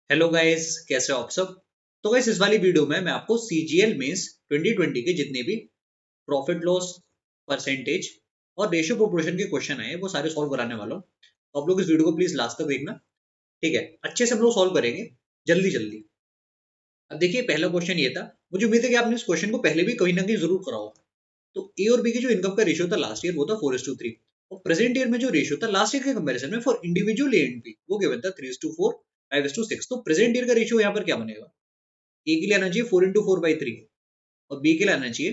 Hello guys, कैसे हो आप सब। तो गाइस, इस वाली वीडियो में मैं आपको सीजीएल मींस 2020 के जितने भी प्रॉफिट लॉस परसेंटेज और रेशियो प्रोपोर्शन के क्वेश्चन आए वो सारे सॉल्व कराने वाला हूँ। तो आप लोग इस वीडियो को प्लीज लास्ट तक देखना। ठीक है, अच्छे से हम लोग सॉल्व करेंगे, जल्दी जल्दी। अब देखिए, पहला क्वेश्चन ये था। मुझे उम्मीद है कि आपने इस क्वेश्चन को पहले भी कहीं ना कहीं जरूर करा होगा। तो ए और बी की जो इनकम का रेशियो था लास्ट ईयर वो था 4:3, और प्रेजेंट ईयर में जो रेशियो था लास्ट ईयर के कंपैरिजन में for individual A and B वो गिवन था 3:4, 5:6। तो प्रेजेंट ईयर का रेशियो यहाँ पर क्या बनेगा? ए के लिए आना चाहिए 4:4/3, और बी के लिए आना चाहिए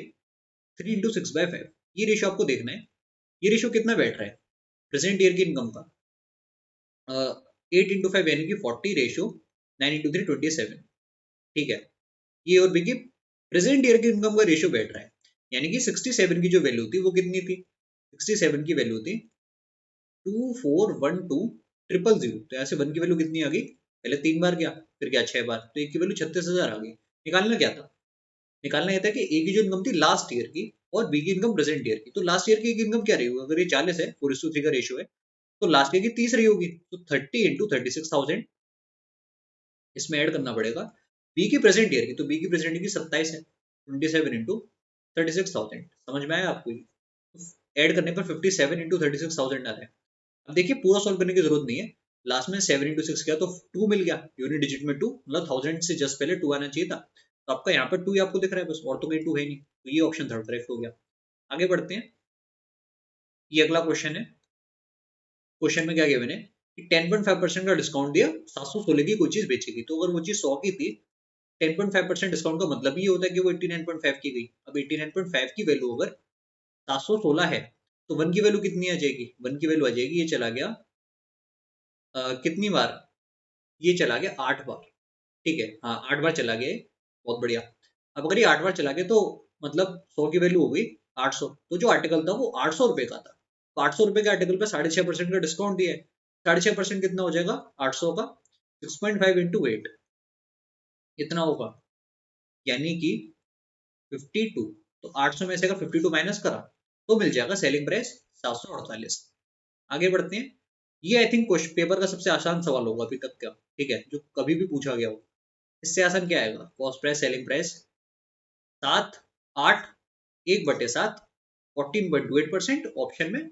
3:6/5। ये रेशियो आपको देखना है, ये रेशियो कितना बैठ रहा है प्रेजेंट ईयर की इनकम का। 8:5 यानी कि 40 रेशियो 9:3 27। ठीक है, ये और बी की प्रेजेंट ईयर की इनकम का रेशियो बैठ रहा है, यानी कि 67 की जो वैल्यू थी वो कितनी थी? 67 की वैल्यू थी 2412,000। तो यहाँ से वन की वैल्यू कितनी आ गई? पहले 3 बार गया, फिर क्या 6 बार, तो एक की वैल्यू 36,000 आ गई। निकालना क्या था? निकालना ये था कि ए की जो इनकम थी लास्ट ईयर की और बी की इनकम प्रेजेंट ईयर की। तो लास्ट ईयर की इनकम क्या रही होगी? अगर ये 40 है, 4:3 का रेशियो है, तो लास्ट ईयर की 30 रही होगी। तो 30 × 36,000 इसमें ऐड करना पड़ेगा। बी की प्रेजेंट ईयर की, तो बी की प्रेजेंट ईयर की 27 है, 27 × 36,000। समझ में आया आपको? ऐड करने पर 57 × 36,000 आ रहा है। अब देखिए, पूरा सॉल्व करने की जरूरत नहीं है। लास्ट में 7 × 6 किया तो 2 मिल गया, यूनिट डिजिट में 2, मतलब 1000 से जस्ट पहले 2 आना चाहिए था। तो आपका यहाँ पर 2 ही आपको दिख रहा है बस, और तो कहीं 2 है नहीं, तो ये ऑप्शन थर्ड करेक्ट हो गया। आगे बढ़ते हैं, ये अगला क्वेश्चन है। क्वेश्चन में क्या गिवन है कि 10.5% का डिस्काउंट दिया, 716 की कोई चीज बेचेगी। तो अगर वो चीज 100 की थी, 10.5% डिस्काउंट का मतलब ये होता है कि वो 89.5 की गई। अब 89.5 की वैल्यू अगर 716 है, तो वन की वैल्यू कितनी आ जाएगी? वन की वैल्यू आ जाएगी, ये चला गया कितनी बार? ये चला गया 8 बार। ठीक है, हाँ 8 बार चला गया बहुत बढ़िया। अब अगर ये 8 बार चला गया तो मतलब 100 की वैल्यू हो गई 800। तो जो आर्टिकल था वो 800 रुपए का था, तो 800 रुपए के आर्टिकल पे 6.5% का डिस्काउंट दिया है। 6.5% कितना हो जाएगा 800 का? 6.5 × 8 इतना होगा, यानी कि 52। तो 800 में से अगर 52 माइनस करा तो मिल जाएगा सेलिंग प्राइस 748। आगे बढ़ते हैं। ये आई थिंक क्वेश्चन पेपर का सबसे आसान सवाल होगा अभी तक का। ठीक है, जो कभी भी पूछा गया हो। इससे आसान क्या आएगा? Cost price selling price 7 8 1/7, 14.28%। Option में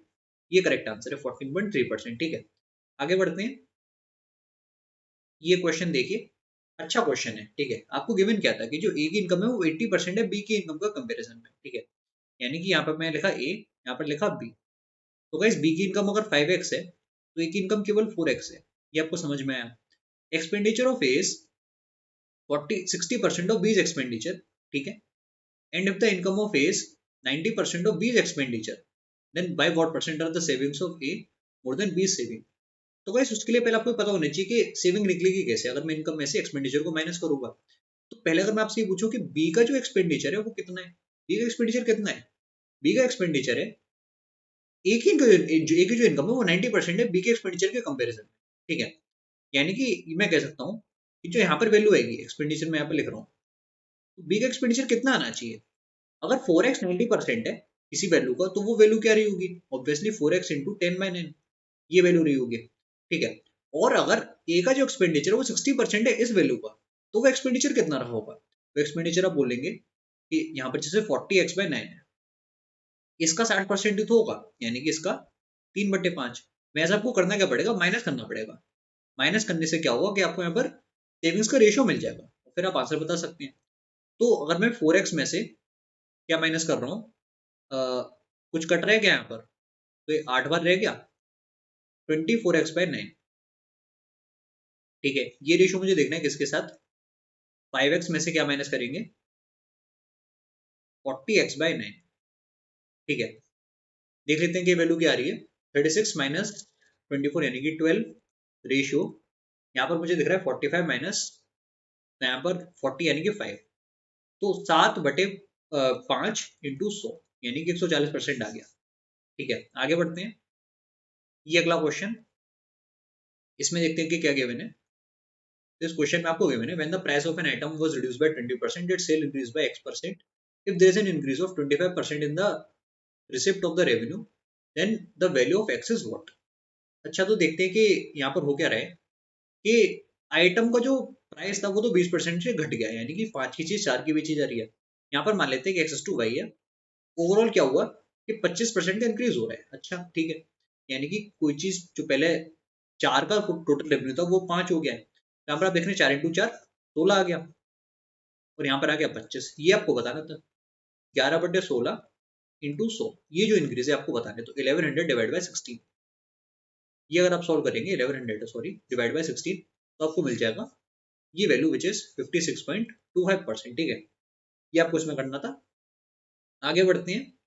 ये करेक्ट आंसर है 14.3%। ठीक है, आगे बढ़ते हैं। ये क्वेश्चन देखिए, अच्छा क्वेश्चन है। ठीक है, आपको गिवन क्या था कि जो ए की इनकम है वो 80% है बी की इनकम का कंपेरिजन में। ठीक है, यानी कि यहाँ पर मैं लिखा ए, यहाँ पर लिखा बी। तो गाइस, बी की इनकम अगर 5x है तो ए की इनकम केवल 4x है। ये आपको समझ में आया? एक्सपेंडिचर ऑफ एस 60% ऑफ बीज एक्सपेंडिचर। ठीक है, and if the income of A is 90% of B's expenditure, then by what percent are the savings of A more than B's saving? तो गाइस, उसके लिए पहले आपको पता होना चाहिए कि सेविंग निकलेगी कैसे अगर मैं इनकम में से एक्सपेंडिचर को माइनस करूंगा। तो पहले अगर मैं आपसे ये पूछूं कि बी का जो एक्सपेंडिचर है वो कितना है, बी का एक्सपेंडिचर कितना है? बी का एक्सपेंडिचर है एक ही जो इनकम है वो 90% है बी के एक्सपेंडिचर के कंपेरिजन में। ठीक है, यानी कि मैं कह सकता हूँ कि जो यहाँ पर वैल्यू आएगी एक्सपेंडिचर में यहाँ पर लिख रहा हूँ, बी का एक्सपेंडिचर कितना आना चाहिए? अगर 4x 90% है किसी वैल्यू का, तो वो वैल्यू क्या रही होगी? ऑब्वियसली 4x इंटू 10/9, ये वैल्यू रही होगी। ठीक है, और अगर ए का जो एक्सपेंडिचर है वो 60% है इस वैल्यू का, तो वो एक्सपेंडिचर कितना रहा होगा? वो एक्सपेंडिचर आप बोलेंगे कि यहाँ पर जैसे 40x/9 है, इसका 60% ही तो होगा, यानी कि इसका 3/5। वैसे आपको करना क्या पड़ेगा? माइनस करना पड़ेगा। माइनस करने से क्या होगा कि आपको यहाँ पर सेविंग्स का रेशियो मिल जाएगा, फिर आप आंसर बता सकते हैं। तो अगर मैं 4x में से क्या माइनस कर रहा हूँ, कुछ कट रह गया यहाँ पर, तो ये 8 बार रह गया 24x/9। ठीक है, ये रेशियो मुझे देखना है किसके साथ? 5x में से क्या माइनस करेंगे? 40x/9। ठीक है, देख लेते हैं कि वैल्यू क्या आ रही है। 36 माइनस 24 यानी कि 12 रेशियो, यहाँ पर मुझे दिख रहा है 45 माइनस, यहाँ पर 40 यानी कि 5। तो 7/5 × 100 यानी कि 140% आ गया। ठीक है, आगे बढ़ते हैं। ये अगला क्वेश्चन, इसमें देखते हैं कि क्या गिवन है। This question में आपको given है when the price of an item was reduced by 20%, its sale increased by X%. If there is an increase of 25% in the receipt of the revenue, then the value of X is what? अच्छा, तो देखते हैं कि यहाँ पर हो क्या रहा है कि आइटम का जो प्राइस था वो तो 20% से घट गया, यानी कि 5 की चीज 4 की बेची जा रही है। यहाँ पर मान लेते हैं कि एक्सेस टू वाई है, ओवरऑल क्या हुआ कि 25% का इंक्रीज हो रहा है। अच्छा ठीक है, यानी कि कोई चीज जो पहले 4 का टोटल रेवेन्यू था वो 5 हो गया है। यहाँ पर आप देख रहे हैं 4 इंटू 4 16 आ गया, और यहाँ पर आ गया 25। ये आपको बताना था, 11/16 इंटू 100, ये जो इंक्रीज है आपको बताना है। तो 1100 डिवाइड बाई 16, ये अगर आप सॉल्व करेंगे 1100 सॉरी डिवाइड बाई 16, तो आपको मिल जाएगा ये वैल्यू विच इज 56.25%। ठीक है, ये आपको इसमें करना था। आगे बढ़ते हैं।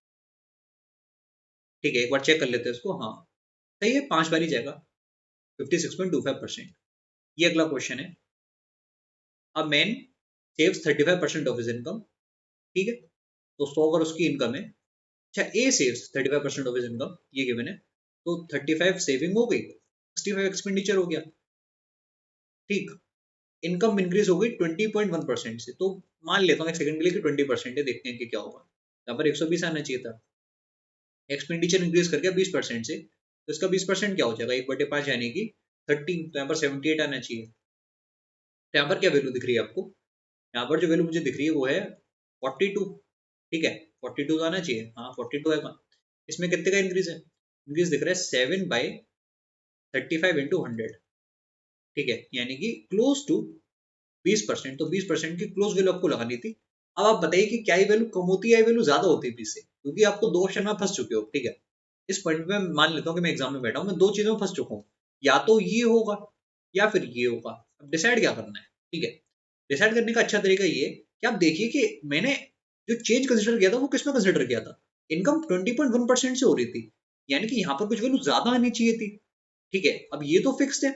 ठीक है, एक बार चेक कर लेते हैं इसको। हाँ सही है, 5 बार ही जाएगा 56.25%। ये अगला क्वेश्चन है। A man saves 35% of his income. ठीक है, तो 100 अगर उसकी इनकम है, अच्छा ए सेव्स 35% ऑफ हिज इनकम, ये गिवन है, तो 35 सेविंग हो गई, 65 एक्सपेंडिचर हो गया। ठीक, इनकम इंक्रीज हो गई 20.1% से, तो मान लेता हूँ एक सेकंड के लिए कि 20% है, देखते हैं कि क्या होगा। यहाँ पर 120 आना चाहिए था, एक्सपेंडिचर इंक्रीज कर गया 20% से, तो इसका 20% क्या हो जाएगा, 1/5 यानी कि 13, तो यहाँ पर 78 आना चाहिए। तो यहाँ पर क्या वैल्यू दिख रही है आपको, यहाँ पर जो वैल्यू मुझे दिख रही है वो है 42। ठीक है, 42 तो आना चाहिए, हाँ 42 है। इसमें कितने का इंक्रीज है, इंक्रीज दिख रहा है 7/35 इंटू 100। ठीक है, यानी कि क्लोज टू 20%, तो 20% की क्लोज वैल्यू आपको लगानी थी। अब आप बताइए कि क्या ये वैल्यू कम होती है या वैल्यू ज्यादा होती है 20 से, क्योंकि आपको दो ऑप्शन में फंस चुके हो। ठीक है, इस पॉइंट में मान लेता हूँ कि मैं एग्जाम में बैठा हूँ, मैं दो चीजों में फंस चुका हूँ, या तो ये होगा या फिर ये होगा। अब डिसाइड क्या करना है। ठीक है, डिसाइड करने का अच्छा तरीका ये है कि आप देखिए कि मैंने जो चेंज कंसिडर किया था वो किसमें कंसिडर किया था, इनकम 20.1% से हो रही थी, यानी कि यहाँ पर कुछ वैल्यू ज्यादा आनी चाहिए थी। ठीक है, अब ये तो फिक्स्ड है।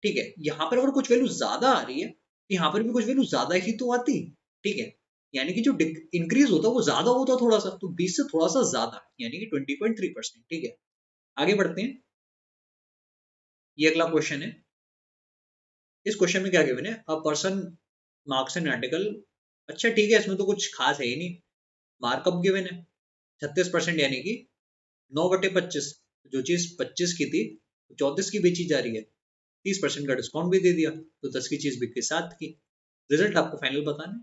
ठीक है, यहाँ पर अगर कुछ वैल्यू ज्यादा आ रही है तो यहाँ पर भी कुछ वैल्यू ज्यादा ही तो आती। ठीक है, यानी कि जो इंक्रीज होता है वो ज्यादा होता थोड़ा सा, तो 20 से थोड़ा सा ज्यादा, यानी कि 20.3%। ठीक है, आगे बढ़ते हैं। ये अगला क्वेश्चन है। इस क्वेश्चन में क्या गिवन है, a person marks an article. अच्छा ठीक है, इसमें तो कुछ खास है ही नहीं, मार्कअप गिवन है 36%, यानी कि 9/25। जो चीज 25 की थी 34 की बेची जा रही है, 30% का डिस्काउंट भी दे दिया, तो 10 की चीज बिक गई 7 की। रिजल्ट आपको फाइनल बताना है।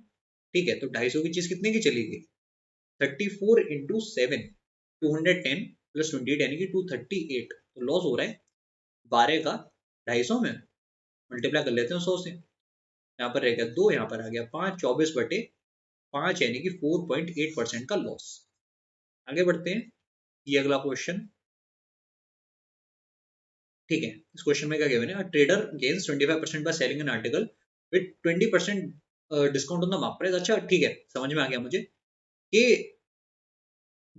ठीक है, तो 250 की चीज कितने की चली गई, 34 इंटू 7, 210 प्लस 28, यानी कि 238। तो लॉस हो रहा है 12 का 250 में, मल्टीप्लाई कर लेते हैं 100 से। यहाँ पर रह गया 2, यहाँ पर आ गया 5, 24/5, यानी कि 4.8% का लॉस। आगे बढ़ते हैं। ये अगला क्वेश्चन। ठीक है, इस क्वेश्चन में क्या गिवन है, trader gains 25% by selling an article with 20% discount on the mark price. अच्छा ठीक है, समझ में आ गया मुझे कि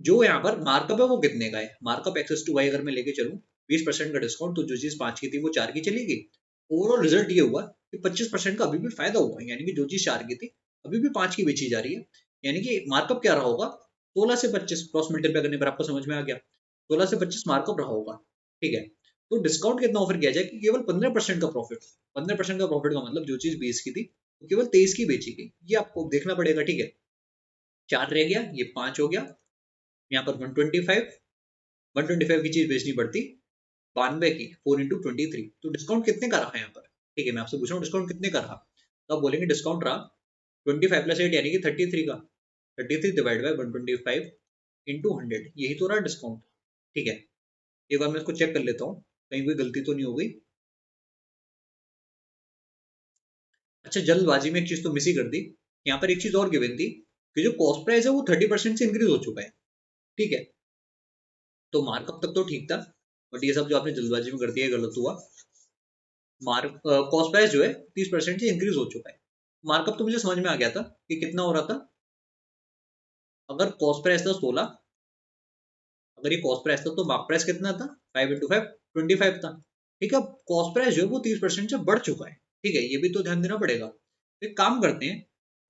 जो यहाँ पर मार्कअप है वो कितने का है। मार्कअप एक्सेस टू वाई अगर मैं लेके चलूँ 20% का डिस्काउंट, तो जो चीज 5 की थी वो 4 की चली गई। ओवरऑल रिजल्ट ये हुआ कि 25% का अभी भी फायदा हुआ, यानी कि जो चीज 4 की थी अभी भी 5 की बेची जा रही है। यानी कि मार्कअप क्या रहा होगा, 16 से 25 क्रॉस मल्टीप्लाई करने पर आपको समझ में आ गया, 16 से 25 मार्कअप रहा होगा। ठीक है, तो डिस्काउंट कितना ऑफर किया जाए कि केवल 15% का प्रॉफिट। 15% का प्रॉफिट का मतलब जो चीज 20 की थी वो केवल 23 की बेची गई, ये आपको देखना पड़ेगा। ठीक है, 4 रह गया, ये 5 हो गया, यहाँ पर 125 की चीज बेचनी पड़ती 92 की, 4 इंटू 23, तो डिस्काउंट कितने का रहा यहाँ पर। ठीक है, मैं आपसे पूछ रहा हूँ डिस्काउंट कितने का रहा, तो आप बोलेंगे डिस्काउंट रहा 25 + 8, यानी कि 33 का। 33 डिवाइड बाई 125 इंटू 100, यही तो रहा डिस्काउंट। ठीक है, एक बार मैं इसको चेक कर लेता हूँ कहीं कोई गलती तो नहीं हो गई। अच्छा, जल्दबाजी में एक चीज तो मिस ही कर दी, यहाँ पर एक चीज और गिवन थी कि जो कॉस्ट प्राइस है वो 30% से इंक्रीज हो चुका है। ठीक है, तो मार्कअप तक तो ठीक था, बट ये सब जो आपने जल्दबाजी में कर दिया गलत हुआ। मार्क कॉस्ट प्राइस जो है 30% से इंक्रीज हो चुका है। मार्कअप तो मुझे समझ में आ गया था कि कितना हो रहा था। अगर कॉस्ट प्राइस था 16, अगर ये कॉस्ट प्राइस था तो मार्क प्राइस कितना था, 5 × 5 25 था। ठीक है, कॉस्ट प्राइस जो है वो 30% से बढ़ चुका है। ठीक है, ये भी तो ध्यान देना पड़ेगा। तो एक काम करते हैं,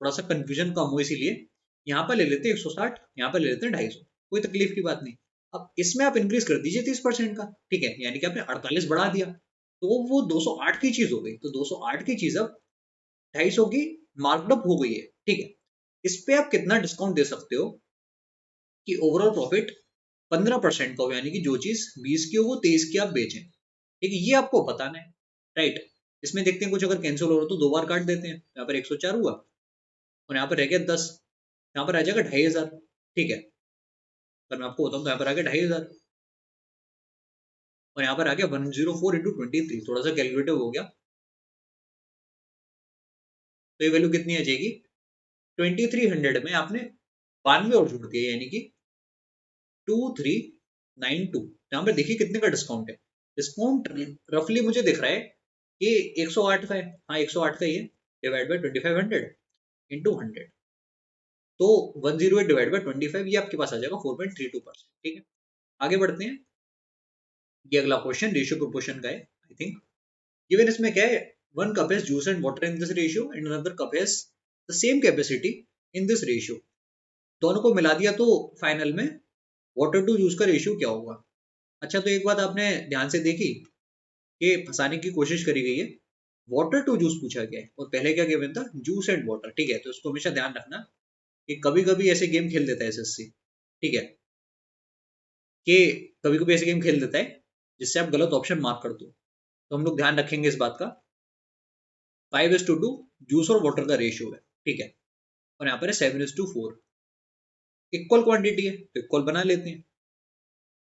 थोड़ा सा कंफ्यूजन कम हो, इसीलिए यहाँ पर ले लेते हैं 160, यहाँ पर ले लेते हैं 250, कोई तकलीफ की बात नहीं। अब इसमें आप इंक्रीज कर दीजिए 30% का। ठीक है, यानी कि आपने 48 बढ़ा दिया, तो वो 208 की चीज हो गई, तो 208 की चीज अब 250 की मार्कअप हो गई है। ठीक है, इस पे आप कितना डिस्काउंट दे सकते हो कि ओवरऑल प्रॉफिट 15% का हो, यानी कि जो चीज 20 की हो वो 23 की आप बेचें। ठीक है, ये आपको बताना है। राइट, इसमें देखते हैं कुछ अगर कैंसिल हो रहा तो 2 बार काट देते हैं। यहाँ पर 104 हुआ और यहाँ पर रह गया 10, यहाँ पर आ जाएगा 2500। ठीक है, अगर मैं आपको बताऊँ तो यहाँ पर आ गया 2500 और यहाँ पर आ गया 104 इंटू 23। थोड़ा सा कैलकुलेटिव हो गया, तो ये वैल्यू कितनी आ जाएगी 2300 में आपने 92 और जोड़ दिया, यानी कि 2392। यहाँ पर देखिए कितने का डिस्काउंट है। डिस्काउंट रफली मुझे दिख रहा है कि 108 का है। हाँ 108 का ही है, डिवाइड बाय 2500 इंटू 100, तो 108 डिवाइड बाय 25 ये आपके पास आ जाएगा 4.32%। ठीक है, आगे बढ़ते हैं। ये अगला क्वेश्चन रेशियो प्रोपोर्शन का है आई थिंक। गिवन इसमें क्या है, 1 cup has juice and water in this ratio and another cup has the same capacity in this ratio। दोनों को मिला दिया तो फाइनल में वाटर टू जूस का रेशियो क्या होगा। अच्छा, तो एक बात आपने ध्यान से देखी कि फंसाने की कोशिश करी गई है, वाटर टू जूस पूछा गया है और पहले क्या गिवन था, जूस एंड वाटर। ठीक है, तो इसको हमेशा ध्यान रखना कि कभी कभी ऐसे गेम खेल देता है एसएससी। ठीक है, कि कभी कभी ऐसे गेम खेल देता है जिससे आप गलत ऑप्शन मार्क कर दो, तो हम लोग ध्यान रखेंगे इस बात का। 5:2 जूस और वाटर का रेशियो है। ठीक है, और यहाँ पर है 7:4। इक्वल क्वांटिटी है तो इक्वल बना लेते हैं।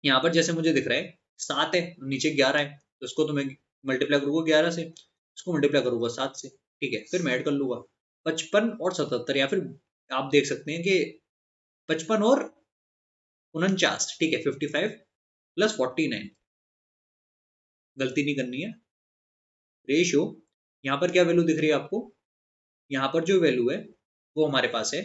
यहाँ पर जैसे मुझे दिख रहा है 7 है, नीचे 11 है, तो इसको तो मैं मल्टीप्लाई करूंगा 11 से, इसको मल्टीप्लाई करूंगा 7 से। ठीक है, फिर मैं ऐड कर लूंगा 55 और 77, या फिर आप देख सकते हैं कि 55 और 49। ठीक है, 55 प्लस 49, गलती नहीं करनी है। रेशियो यहाँ पर क्या वैल्यू दिख रही है आपको, यहाँ पर जो वैल्यू है वो हमारे पास है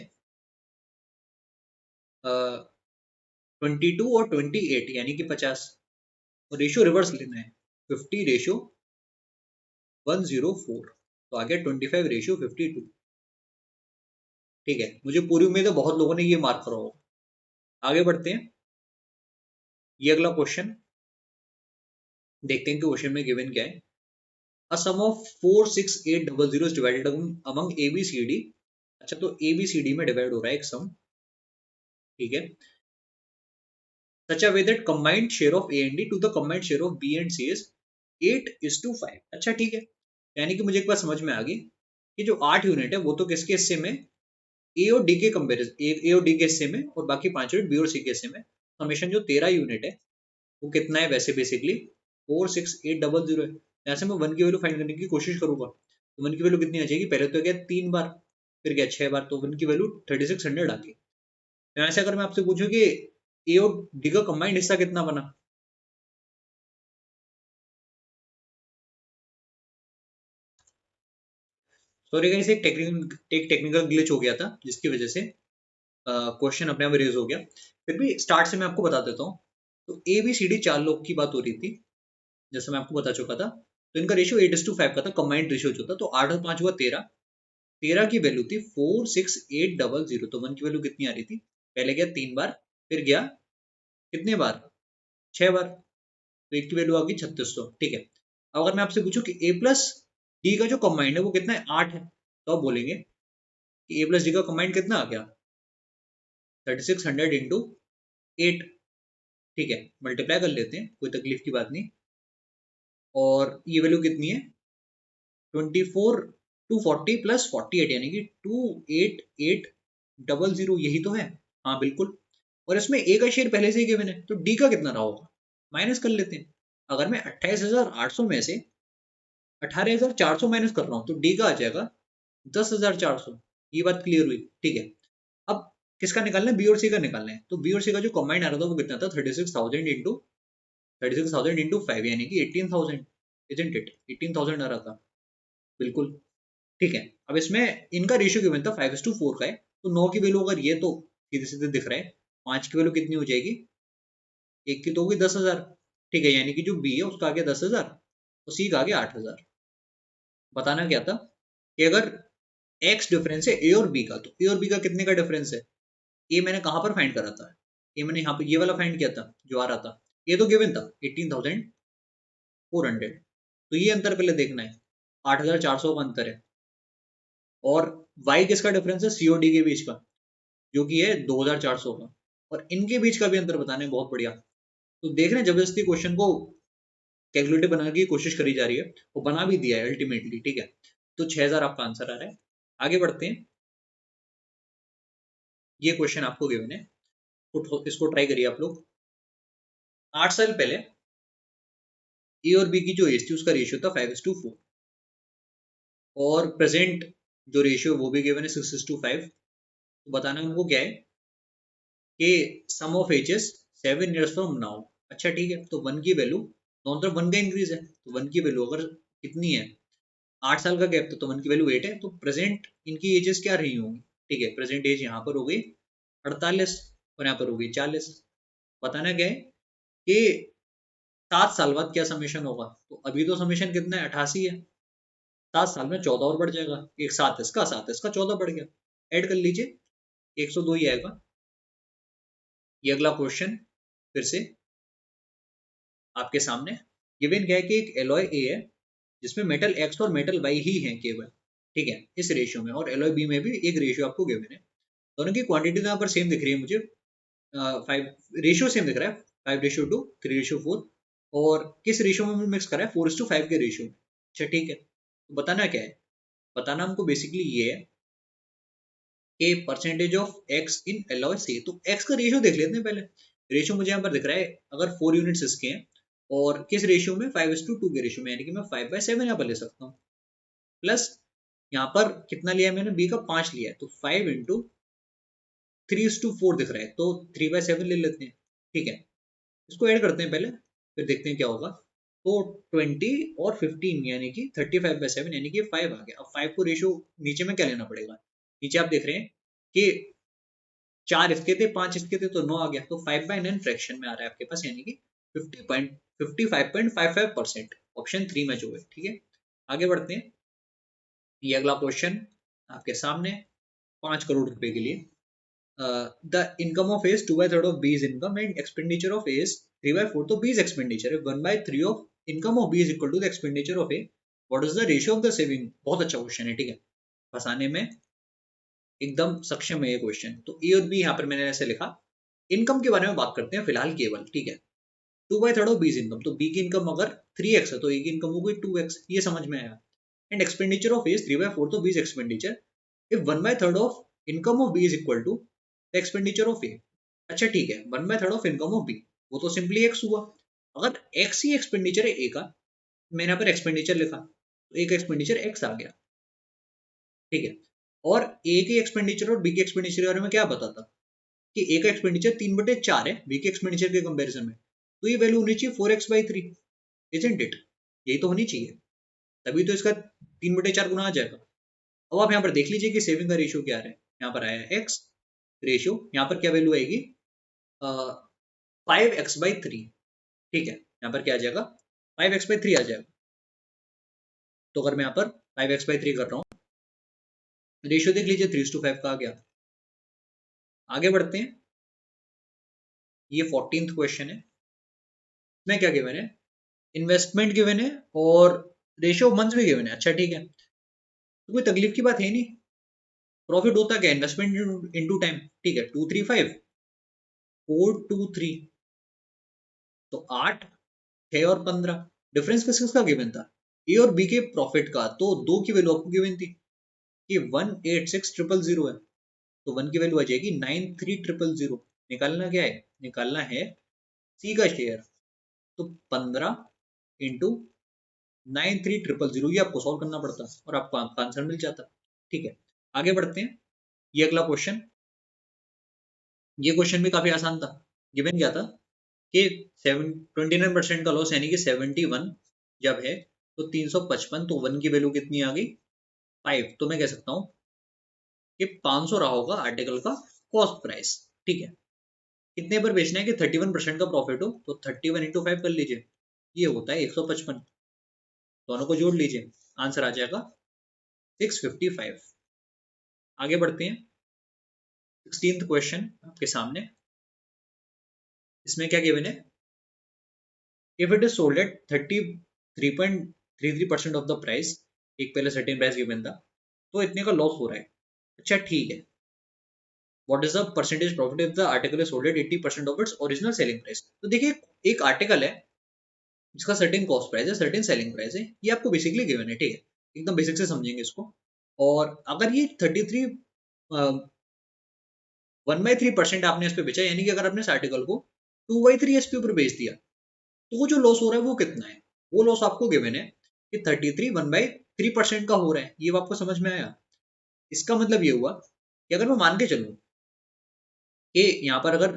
22 और 28, यानी कि 50, और रेशियो रिवर्स लेना है, 50 रेशियो 104, तो आ गया 25 रेशियो 52। ठीक है, मुझे पूरी उम्मीद है बहुत लोगों ने ये मार्क करा होगा। आगे बढ़ते हैं, ये अगला क्वेश्चन देखते हैं कि क्वेश्चन में गिवन क्या है। A sum of 46800 is divided among A B C D. अच्छा, तो ए बी सी डी में डिवाइड हो रहा है एक सम। ठीक है, such a way that combined share of A and D to the combined share of B and C is 8:5। अच्छा ठीक है, यानी कि मुझे एक बात समझ में आ गई कि जो 8 यूनिट है वो तो किसके हिस्से में, ए और डी के कंपेरिजन, ए और डी के हिस्से में, और बाकी 5 यूनिट बी और सी के हिस्से में। समेशन जो 13 यूनिट है वो कितना है, वैसे बेसिकली 46800 है। यहाँ से मैं 1 की वैल्यू फाइंड करने की कोशिश करूंगा, तो 1 की वैल्यू कितनी आ जाएगी, पहले तो गया 3 बार, फिर गया 6 बार, तो 1 की वैल्यू 3600 आ गई। यहाँ से अगर मैं आपसे पूछूं कि ए और डी का कंबाइंड हिस्सा कितना बना, सॉरी गाइस एक टेक्निकल ग्लिच हो गया था जिसकी वजह से क्वेश्चन अपने आप रेज हो गया। फिर भी स्टार्ट से मैं आपको बता देता हूँ। तो ए बी सी डी 4 लोग की बात हो रही थी, जैसे मैं आपको बता चुका था। तो इनका रेशियो 8:5 का था, कंबाइंड रेशियो जो था, तो 8 और 5 हुआ 13। 13 की वैल्यू थी 46800, तो 1 की वैल्यू कितनी आ रही थी, पहले गया 3 बार, फिर गया कितने बार, 6 बार, तो एक की वैल्यू आ गई 3600। ठीक है, अब अगर मैं आपसे पूछूं कि ए प्लस डी का जो कंबाइंड है वो कितना है, 8 है, तो आप बोलेंगे कि ए प्लस डी का कंबाइंड कितना आ गया, 3600 इंटू 8। ठीक है, मल्टीप्लाई कर लेते हैं, कोई तकलीफ की बात नहीं। और ये वैल्यू कितनी है, 24 240 प्लस 48, यानी कि 28800, यही तो है। हाँ बिल्कुल, और इसमें ए का शेयर पहले से ही गिवन है, तो डी का कितना रहा होगा, माइनस कर लेते हैं। अगर मैं 28800 में से 18400 माइनस कर रहा हूँ, तो डी का आ जाएगा 10400। ये बात क्लियर हुई। ठीक है, अब किसका निकालना है, बी और सी का निकालना है। तो बी और सी का जो कंबाइंड आ रहा था वो कितना था, 36,000 इंटू 5, यानी कि 18,000, इजंट इट, 18,000 आ रहा था बिल्कुल। ठीक है, अब इसमें इनका रेशियो गिवन था 5:4 का है, तो 9 की वैल्यू अगर ये, तो सीधे सीधे दिख रहा है 5 की वैल्यू कितनी हो जाएगी, एक की तो होगी 10,000। ठीक है, यानी कि जो बी है उसका आ गया 10,000 और सी का आ गया 8,000। बताना क्या था कि अगर एक्स डिफरेंस है ए और बी का, तो ए और बी का कितने का डिफरेंस है, ए मैंने कहां पर फाइंड करा था, ए मैंने यहाँ पे ये वाला फाइंड किया था जो आ रहा था, ये तो गिवन था 18,400, तो ये अंतर पहले देखना है, 8,400 का अंतर है। और y किसका डिफरेंस है, सीओडी के बीच का, जो कि है 2,400 का, और इनके बीच का भी अंतर बताना है, बहुत बढ़िया। तो देख रहे हैं जबरदस्ती क्वेश्चन को कैलकुलेटर बनाने की कोशिश करी जा रही है, वो बना भी दिया है अल्टीमेटली, ठीक है। तो 6000 आपका आंसर आ रहा है। आगे बढ़ते हैं। ये क्वेश्चन आपको गिवन है, इसको ट्राई करिए आप लोग। 8 साल पहले ए और बी की जो एज थी उसका रेशियो था 5:4, और प्रेजेंट जो रेशियो वो भी गिवन है 6:5। तो बताना हमको क्या है कि sum of ages 7 years from now. अच्छा ठीक है, तो वन की वैल्यू, दोनों तरफ वन का इंक्रीज है, तो वन की वैल्यू अगर कितनी है, 8 साल का गैप, तो वन की वैल्यू 8 है, तो प्रेजेंट इनकी एजेस क्या रही होंगी, ठीक है। प्रेजेंट एज यहाँ पर हो गई 48 और यहाँ पर हो गई 40। बताना क्या है कि 7 साल बाद क्या समेशन होगा, तो अभी तो समेशन कितना है, 88 है। 7 साल में 14 और बढ़ जाएगा, एक सात इसका 14 बढ़ गया, ऐड कर लीजिए, 102 ही आएगा। ये अगला क्वेश्चन फिर से आपके सामने गिवन क्या है कि एक एलॉय ए है जिसमें मेटल एक्स और मेटल वाई ही है केवल, ठीक है, इस रेशियो में, और एलॉय बी में भी एक रेशियो आपको गिवन है। दोनों की क्वांटिटी यहाँ पर सेम दिख रही है मुझे, 5 रेशियो सेम दिख रहा है, 5:2, 3:4, और किस रेशियो में मिक्स करा है, 4:5 के रेशियो में। अच्छा ठीक है, तो बताना क्या है, बताना हमको बेसिकली ये है कि percentage of X in alloy C. तो एक्स का रेशियो देख लेते हैं पहले। रेशियो मुझे यहाँ पर दिख रहा है, अगर 4 यूनिट्स इसके हैं और किस रेशियो में, 5:2 के रेशियो में, यानी कि मैं 5/7 यहाँ पर ले सकता हूँ। प्लस यहाँ पर कितना लिया है मैंने, बी का 5 लिया है, तो 5:3:4 दिख रहा है, तो 3/7 ले लेते हैं, ठीक है। इसको ऐड करते हैं पहले, फिर देखते हैं क्या होगा। तो 20 और 15 यानी कि 35/7, यानी कि 5 आ गया। अब 5 को रेशियो नीचे में क्या लेना पड़ेगा, नीचे आप देख रहे हैं कि 4 इसके थे, 5 इसके थे, तो 9 आ गया, तो 5/9 फ्रैक्शन में आ रहा है आपके पास, यानी कि 55.55% ऑप्शन 3 में जो है, ठीक है। आगे बढ़ते हैं। ये अगला क्वेश्चन आपके सामने 5 करोड़ रुपए के लिए। The income of A is 2/3 of B is income and expenditure of A is 3/4, तो B is expenditure है, 1/3 of income of B is equal to the expenditure of A. What is the ratio of the saving? बहुत अच्छा question है, ठीक है, फंसाने में एकदम सक्षम है ये क्वेश्चन। तो ए और बी यहाँ पर मैंने ऐसे लिखा। इनकम के बारे में बात करते हैं फिलहाल केवल, ठीक है। 2/3 ऑफ बी इनकम, तो बी की इनकम अगर 3x है तो ए की इनकम हो गई 2x, ये समझ में आया। And expenditure of A is 3/4, तो B is expenditure. If 1/3 of income of B is equal to the expenditure of A. अच्छा ठीक है, 1/3 ऑफ इनकम ऑफ बी, वो तो सिंपली एक्स हुआ। अगर एक्स ही एक्सपेंडिचर है ए का, मैंने यहाँ पर एक्सपेंडिचर लिखा, तो ए का एक्सपेंडिचर एक्स आ गया, ठीक है। और ए के एक्सपेंडिचर और बी के एक्सपेंडिचर के बारे में क्या पता था कि ए का एक्सपेंडिचर 3/4 है बी के एक्सपेंडिचर के कंपैरिजन में, तो ये वैल्यू होनी चाहिए 4x/3, इजंट इट, यही तो होनी चाहिए, तभी तो इसका 3/4 गुना आ जाएगा। अब आप यहाँ पर देख लीजिए कि सेविंग का रेशियो क्या है, यहाँ पर आया एक्स रेशियो, यहाँ पर क्या वैल्यू आएगी, 5x/3, ठीक है। यहाँ पर क्या आ जाएगा, 5x/3 आ जाएगा। तो अगर मैं यहाँ पर 5x/3 कर रहा हूँ, रेशियो देख लीजिए 3:5 का आ गया। आगे बढ़ते हैं। ये 14th क्वेश्चन है, इसमें क्या गिवन है, इन्वेस्टमेंट गिवन है और रेशियो ऑफ मंथ्स भी गिवन है। अच्छा ठीक है, तो कोई तकलीफ की बात है नहीं। प्रॉफिट होता क्या, इन्वेस्टमेंट इनटू टाइम, ठीक है। 235 423, तो 8 6 और 15, डिफरेंस किस किसका गिवन था, ए और बी के प्रॉफिट का। तो दो की वैल्यू आपको गिवन थी कि 186,000 है, तो वन की वैल्यू आ जाएगी 93,000। निकालना क्या है, निकालना है सी का शेयर, तो 15 × 93,000, ये आपको सॉल्व करना पड़ता और आपको आपका आंसर मिल जाता, ठीक है। आगे बढ़ते हैं। ये अगला क्वेश्चन, ये क्वेश्चन भी काफी आसान था। गिवन क्या था कि 29% का लॉस, यानी कि 71 जब है तो 355, तो वन की वैल्यू कितनी आ गई 5, तो मैं कह सकता हूँ कि 500 रहा होगा आर्टिकल का कॉस्ट प्राइस, ठीक है। कितने पर बेचना है कि 31% का प्रॉफिट हो, तो 31 × 5 कर लीजिए, ये होता है 155, दोनों को जोड़ लीजिए, आंसर आ जाएगा 655। आगे बढ़ते हैं। 16th क्वेश्चन आपके सामने, इसमें क्या गिवन है, if it is sold at 33.33% of the price, एक पहले सर्टेन प्राइस गिवन था, तो इतने का लॉस हो रहा है। अच्छा ठीक है, what is the percentage profit if the article is sold at 80% of its original selling price. तो देखिए, एक आर्टिकल है जिसका सर्टेन कॉस्ट प्राइस है, सर्टेन सेलिंग प्राइस है, ये आपको बेसिकली गिवन है, ठीक है, एकदम बेसिक से समझेंगे इसको। और अगर ये 33 1/3% आपने इस पे बेचा, यानी कि अगर आपने इस आर्टिकल को 2/3 एसपी पर बेच दिया, तो वो जो लॉस हो रहा है वो कितना है, वो लॉस आपको गिवन है कि 33 1/3% का हो रहा है। ये आपको समझ में आया? इसका मतलब ये हुआ कि अगर मैं मान के चलूं कि यहाँ पर अगर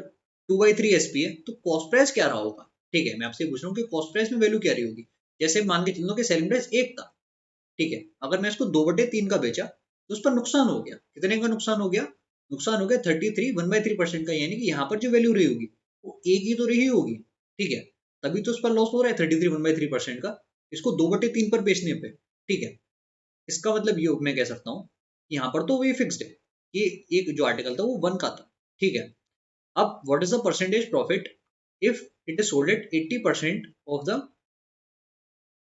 2/3 एसपी है, तो कॉस्ट प्राइस क्या रहा होगा, ठीक है, मैं आपसे पूछ रहा हूँ कि कॉस्ट प्राइस में वैल्यू क्या रही होगी। जैसे मान के चलो कि सेलिंग प्राइस 1 था, ठीक है, अगर मैं इसको 2/3 का बेचा, तो उस पर नुकसान हो गया, कितने का नुकसान हो गया, नुकसान हो गया 33 1/3% का, यानी कि यहाँ पर जो वैल्यू रही होगी वो एक ही तो रही होगी, ठीक है, तभी तो उस पर लॉस हो रहा है 33 1/3% का, इसको 2/3 पर बेचने पे, ठीक है। इसका मतलब ये मैं कह सकता हूँ, यहाँ पर तो वही फिक्स्ड है कि एक जो आर्टिकल था वो 1 का था, ठीक है। अब what is the percentage profit if it is sold at 80% of the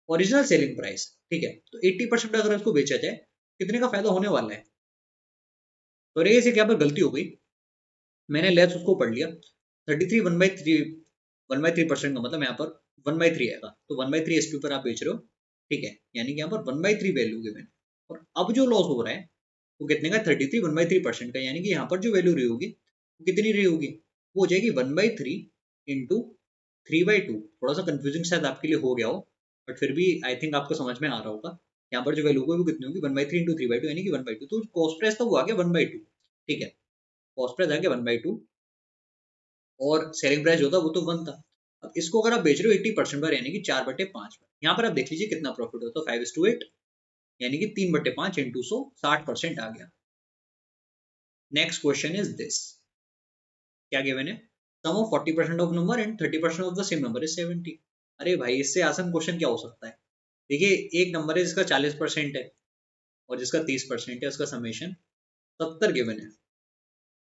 original selling price, ठीक है, तो 80% अगर इसको बेचा जाए, कितने का फायदा होने वाला है। तो रे से क्या पर गलती हो गई, मैंने लेस उसको पढ़ लिया, 33 1/3% का मतलब यहाँ पर 1/3 आएगा, तो 1/3 एसपी पर आप बेच रहे हो, ठीक है, यानी कि यहाँ पर 1/3 वैल्यू गिवन। और अब जो लॉस हो रहा है वो कितने का, 33 1/3% का, यानी कि यहाँ पर जो वैल्यू रही होगी वो कितनी रही होगी, वो हो जाएगी 1/3 इंटू 3/2। थोड़ा सा कंफ्यूजिंग शायद आपके लिए हो गया हो, बट फिर भी आई थिंक आपको समझ में आ रहा होगा। यहाँ पर जो वैल्यू होगी वो कितनी होगी, 1/3 इंटू 3/2, यानी कि 1/2, तो कॉस्ट प्राइस था वो आ गया 1/2, ठीक है, कॉस्ट प्राइस आ गया 1/2, और सेलिंग प्राइस जो था वो तो 1 था। अब इसको अगर आप बेच रहे हो 80% पर, यानी कि 4/5 पर, यहाँ पर आप देख लीजिए कितना प्रॉफिट होता है, 5:8, यानी कि 3/5 इंटू 100, 60% आ गया। नेक्स्ट क्वेश्चन इज दिस, क्या गिवन है, sum of 40% of number and 30% of the same number is 70। अरे भाई, इससे आसान क्वेश्चन क्या हो सकता है। देखिए, एक नंबर है जिसका 40% है और जिसका 30% है, उसका समेशन 70 गिवन है,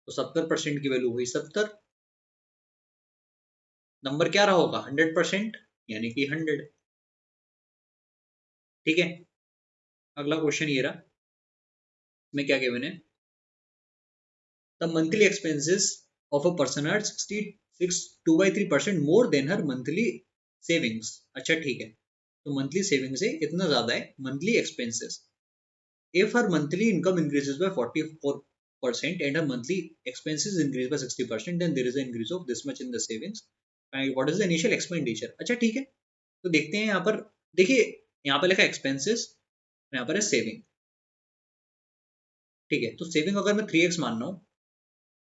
तो 70% की वैल्यू हुई 70, नंबर क्या रहा होगा 100%, यानी कि 100, ठीक है। अगला क्वेश्चन ये रहा, इसमें क्या गिवन है, the monthly expenses of a person are 66 2/3% more than her monthly savings. अच्छा ठीक है, तो मंथली सेविंग से इतना ज्यादा है monthly expenses. If her monthly income increases by 44% and her monthly expenses increase by 60%, then there is an increase of this much in the savings. And what is the initial expenditure? अच्छा ठीक है, तो देखते हैं यहाँ पर, देखिए यहाँ पर लिखा एक्सपेंसेस, यहाँ पर है सेविंग, ठीक है, तो सेविंग अगर मैं 3x मान रहा हूँ,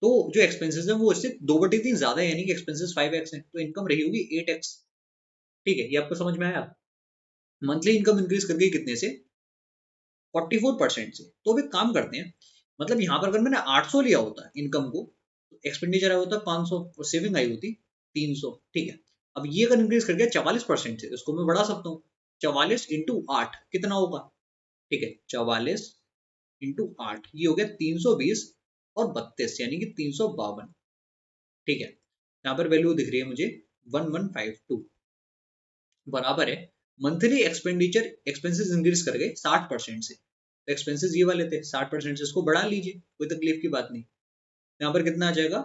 तो जो एक्सपेंसेस है वो इससे 2/3 ज्यादा है, यानी कि एक्सपेंसेस 5x है, तो इनकम रही होगी 8x, ठीक है, ये आपको समझ में आया। मंथली इनकम इंक्रीज करके कितने से, 44% से। तो अब एक काम करते हैं, मतलब यहाँ पर अगर मैंने 800 लिया होता इनकम को, तो एक्सपेंडिचर आया होता 500 और सेविंग आई होती 300, ठीक है। अब ये अगर इंक्रीज कर गया 44% से, इसको मैं बढ़ा सकता हूँ, 44 इंटू 8 कितना होगा, ठीक है, 44 इंटू 8 ये हो गया 320 और 32, यानी कि 352, ठीक है। यहाँ पर वैल्यू दिख रही है मुझे 1152, बराबर है मंथली एक्सपेंडिचर एक्सपेंसेस इंक्रीज कर गए 60% से, तो एक्सपेंसेस ये वाले थे 60% से, इसको बढ़ा लीजिए, कोई तकलीफ की बात नहीं। यहाँ पर कितना आ जाएगा,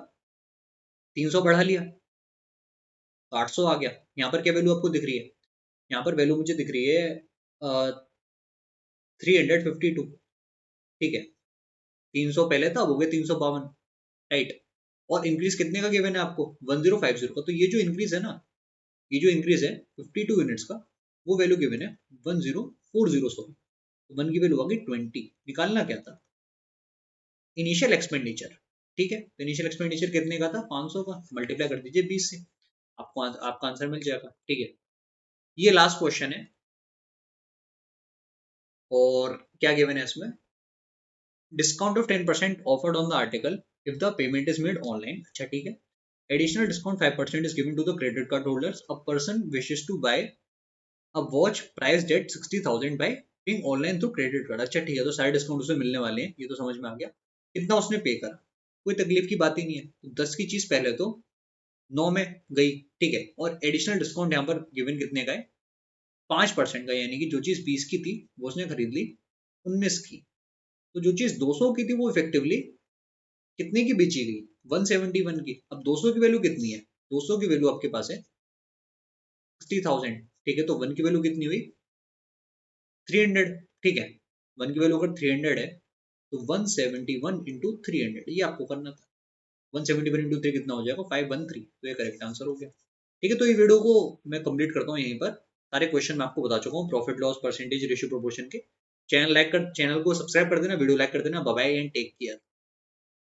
300 बढ़ा लिया तो 800 आ गया। यहाँ पर क्या वैल्यू आपको दिख रही है, यहाँ पर वैल्यू मुझे दिख रही है 352, ठीक है, 300 पहले था, अब हो गया 352, राइट। और इंक्रीज कितने का गिवन है आपको, 1050 का, तो ये जो इंक्रीज है ना, ये जो इंक्रीज है 52 यूनिट्स का, वो वैल्यू गिवन है 1040, सॉरी, तो 1 की वैल्यू आ गई 20। निकालना क्या था, इनिशियल एक्सपेंडिचर, ठीक है, तो इनिशियल एक्सपेंडिचर कितने का था, 500 का, मल्टीप्लाई कर दीजिए 20 से, आपको आपका आंसर मिल जाएगा, ठीक है। ये लास्ट क्वेश्चन है, और क्या गिवन है इसमें, discount of 10% offered on the article if the payment is made online. अच्छा ठीक है, additional discount 5% is given to the credit card holders, a person wishes to buy a watch price at 60,000 by paying online through credit card. अच्छा ठीक है, तो सारे discount उसे मिलने वाले हैं, ये तो समझ में आ गया, कितना उसने पे करा, कोई तकलीफ की बात ही नहीं है, तो 10 की चीज पहले तो 9 में गई, ठीक है, और एडिशनल डिस्काउंट यहाँ पर गिवन कितने का है, 5% का, यानी कि जो चीज 20 की थी वो उसने खरीद ली 19 की, तो जो चीज 200 की थी वो इफेक्टिवली कितने की बेची गई, 171 की। अब 200 की वैल्यू कितनी है, 200 की वैल्यू आपके पास है 60,000, ठीक है, तो 1 की वैल्यू कितनी हुई 300, ठीक है, 1 की वैल्यू अगर 300 है तो 171 इंटू 300 ये आपको करना था। 171 इंटू 3 कितना हो जाएगा 513, तो ये करेक्ट आंसर हो गया। ठीक है, तो ये वीडियो को मैं कंप्लीट करता हूँ यहीं पर। सारे क्वेश्चन मैं आपको बता चुका हूँ profit loss percentage ratio proportion के। चैनल को सब्सक्राइब कर देना, वीडियो लाइक कर देना। Bye bye and take care.